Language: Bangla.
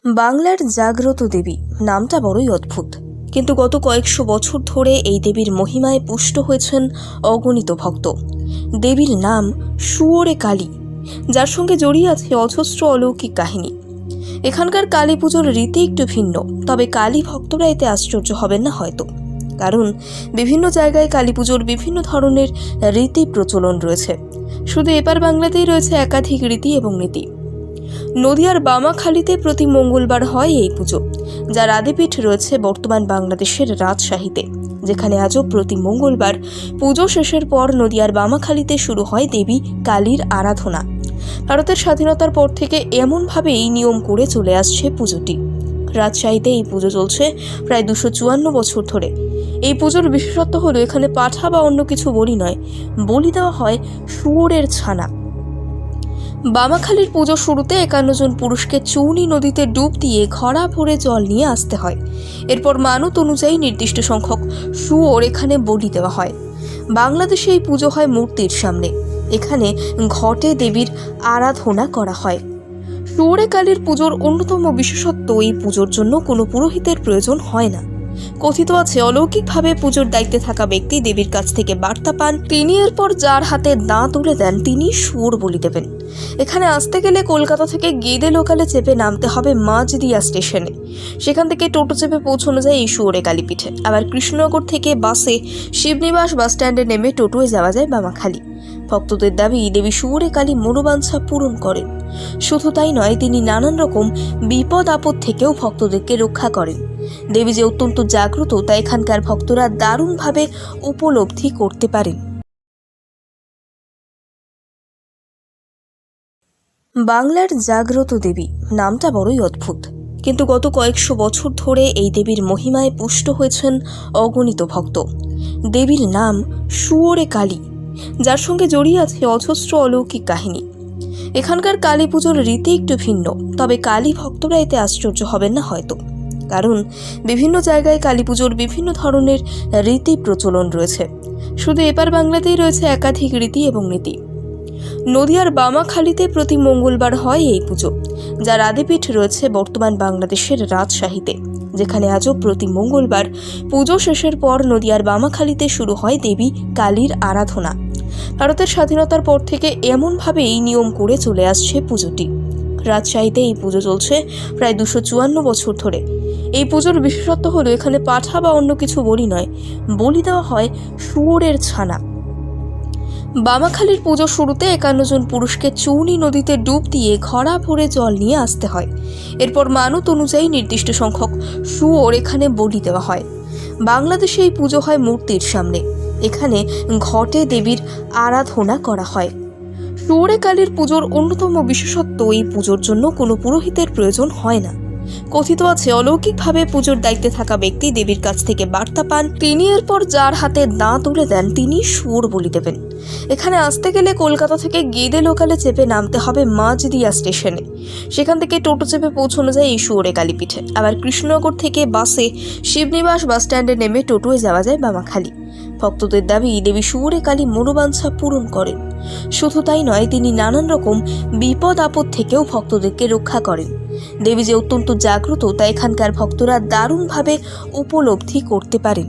বাংলার জাগ্রত দেবী নামটা বড়ই অদ্ভুত, কিন্তু গত কয়েকশো বছর ধরে এই দেবীর মহিমায় পুষ্ট হয়েছেন অগণিত ভক্ত। দেবীর নাম শুয়োরে কালী, যার সঙ্গে জড়িয়ে আছে অজস্র অলৌকিক কাহিনী। এখানকার কালী পুজোর রীতি একটু ভিন্ন, তবে কালী ভক্তরা এতে আশ্চর্য হবেন না হয়তো, কারণ বিভিন্ন জায়গায় কালী পুজোর বিভিন্ন ধরনের রীতি প্রচলন রয়েছে। শুধু এপার বাংলাতেই রয়েছে একাধিক রীতি এবং নীতি। নদিয়ার বামাখালীতে প্রতি মঙ্গলবার হয় এই পুজো, যার আদিপীঠ রয়েছে বর্তমান বাংলাদেশের রাজশাহীতে, যেখানে আজও প্রতি মঙ্গলবার পুজো শেষের পর নদিয়ার বামাখালীতে শুরু হয় দেবী কালীর আরাধনা। ভারতের স্বাধীনতার পর থেকে এমনভাবে এই নিয়ম করে চলে আসছে পুজোটি। রাজশাহীতে এই পুজো চলছে প্রায় 254 বছর ধরে। এই পুজোর বিশেষত্ব হলো এখানে পাঠা বা অন্য কিছু বলি নয়, বলি দেওয়া হয় শুয়োরের ছানা। বামাখালীর পুজো শুরুতে 51 জন পুরুষকে চৌনি নদীতে ডুব দিয়ে ঘড়া ভরে জল নিয়ে আসতে হয়। এরপর মানত অনুযায়ী নির্দিষ্ট সংখ্যক শুয়োর এখানে বলি দেওয়া হয়। বাংলাদেশে এই পুজো হয় মূর্তির সামনে। এখানে ঘটে দেবীর আরাধনা করা হয়। শুয়োরে কালীর পুজোর অন্যতম বিশেষত্ব, এই পুজোর জন্য কোনো পুরোহিতের প্রয়োজন হয় না। কথিত আছে অলৌকিকভাবে পুজোর দায়িত্বে থাকা ব্যক্তি দেবীর কাছ থেকে বার্তা পান, তিনি এরপর যার হাতে দাঁ তুলে দেন তিনি শুয়োর বলি দেবেন। এখানে আসতে গেলে কলকাতা থেকে গেদে লোকালে চেপে নামতে হবে মাঝদিয়া স্টেশনে। সেখান থেকে টোটো চেপে পৌঁছানো যায় এই শুয়োরে কালীপীঠে। আবার কৃষ্ণনগর থেকে বাসে শিবনিবাস বাস স্ট্যান্ডে নেমে টোটোয় যাওয়া যায় বামাখালী। ভক্তদের দাবি দেবী শুয়োরে কালী মনোবাঞ্ছা পূরণ করেন। শুধু তাই নয়, তিনি নানান রকম বিপদ আপদ থেকেও ভক্তদেরকে রক্ষা করেন। দেবী যে অত্যন্ত জাগ্রত তা এখানকার ভক্তরা দারুণভাবে উপলব্ধি করতে পারেন। বাংলার জাগ্রত দেবী নামটা বড়ই অদ্ভুত, কিন্তু গত কয়েকশো বছর ধরে এই দেবীর মহিমায় পুষ্ট হয়েছেন অগণিত ভক্ত। দেবীর নাম শুয়োরে কালী, যার সঙ্গে জড়িয়ে আছে অজস্র অলৌকিক কাহিনী। এখানকার কালী পুজোর রীতি একটু ভিন্ন, তবে কালী ভক্তরা এতে আশ্চর্য হবেন না হয়তো, কারণ বিভিন্ন জায়গায় কালী পুজোর বিভিন্ন ধরনের রীতি প্রচলন রয়েছে। শুধু এপার বাংলাতেই রয়েছে একাধিক রীতি এবং নীতি। নদিয়ার বামাখালীতে প্রতি মঙ্গলবার হয় এই পুজো, যার আদিপীঠ রয়েছে বর্তমান বাংলাদেশের রাজশাহীতে, যেখানে আজও প্রতি মঙ্গলবার পুজো শেষের পর নদিয়ার বামাখালীতে শুরু হয় দেবী কালীর আরাধনা। ভারতের স্বাধীনতার পর থেকে এমনভাবে এই নিয়ম করে চলে আসছে পুজোটি। রাজশাহীতে এই পুজো চলছে প্রায় 254 বছর ধরে। এই পুজোর বিশেষত্ব হলো এখানে পাঠা বা অন্য কিছু বলি নয়, বলি দেওয়া হয় শুয়োরের ছানা। বামাখালীর পুজো শুরুতে 51 জন পুরুষকে চৌনি নদীতে ডুব দিয়ে ঘড়া ভরে জল নিয়ে আসতে হয়। এরপর মানত অনুযায়ী নির্দিষ্ট সংখ্যক শুয়োর এখানে বলি দেওয়া হয়। বাংলাদেশে এই পুজো হয় মূর্তির সামনে। এখানে ঘটে দেবীর আরাধনা করা হয়। শুয়োরে কালীর পুজোর অন্যতম বিশেষত্ব, এই পুজোর জন্য কোনো পুরোহিতের প্রয়োজন হয় না। কথিত আছে অলৌকিকভাবে পুজোর দায়িত্বে থাকা ব্যক্তি দেবীর কাছ থেকে বার্তা পান, তিনি এরপর যার হাতে দাঁ তুলে দেন তিনি শুয়োর বলি দেবেন। এখানে আসতে গেলে কলকাতা থেকে গেদে লোকালে চেপে নামতে হবে মাঝদিয়া স্টেশনে। সেখান থেকে টোটো চেপে পৌঁছানো যায় এই শুয়োরে কালীপীঠে। আবার কৃষ্ণনগর থেকে বাসে শিবনিবাস বাস স্ট্যান্ডে নেমে টোটোয় যাওয়া যায় বামাখালী। ভক্তদের দাবি দেবী শুয়োরে কালী মনোবাঞ্ছা পূরণ করেন। শুধু তাই নয়, তিনি নানান রকম বিপদ আপদ থেকেও ভক্তদেরকে রক্ষা করেন। দেবী যে অত্যন্ত জাগ্রত তা এখানকার ভক্তরা দারুণভাবে উপলব্ধি করতে পারেন।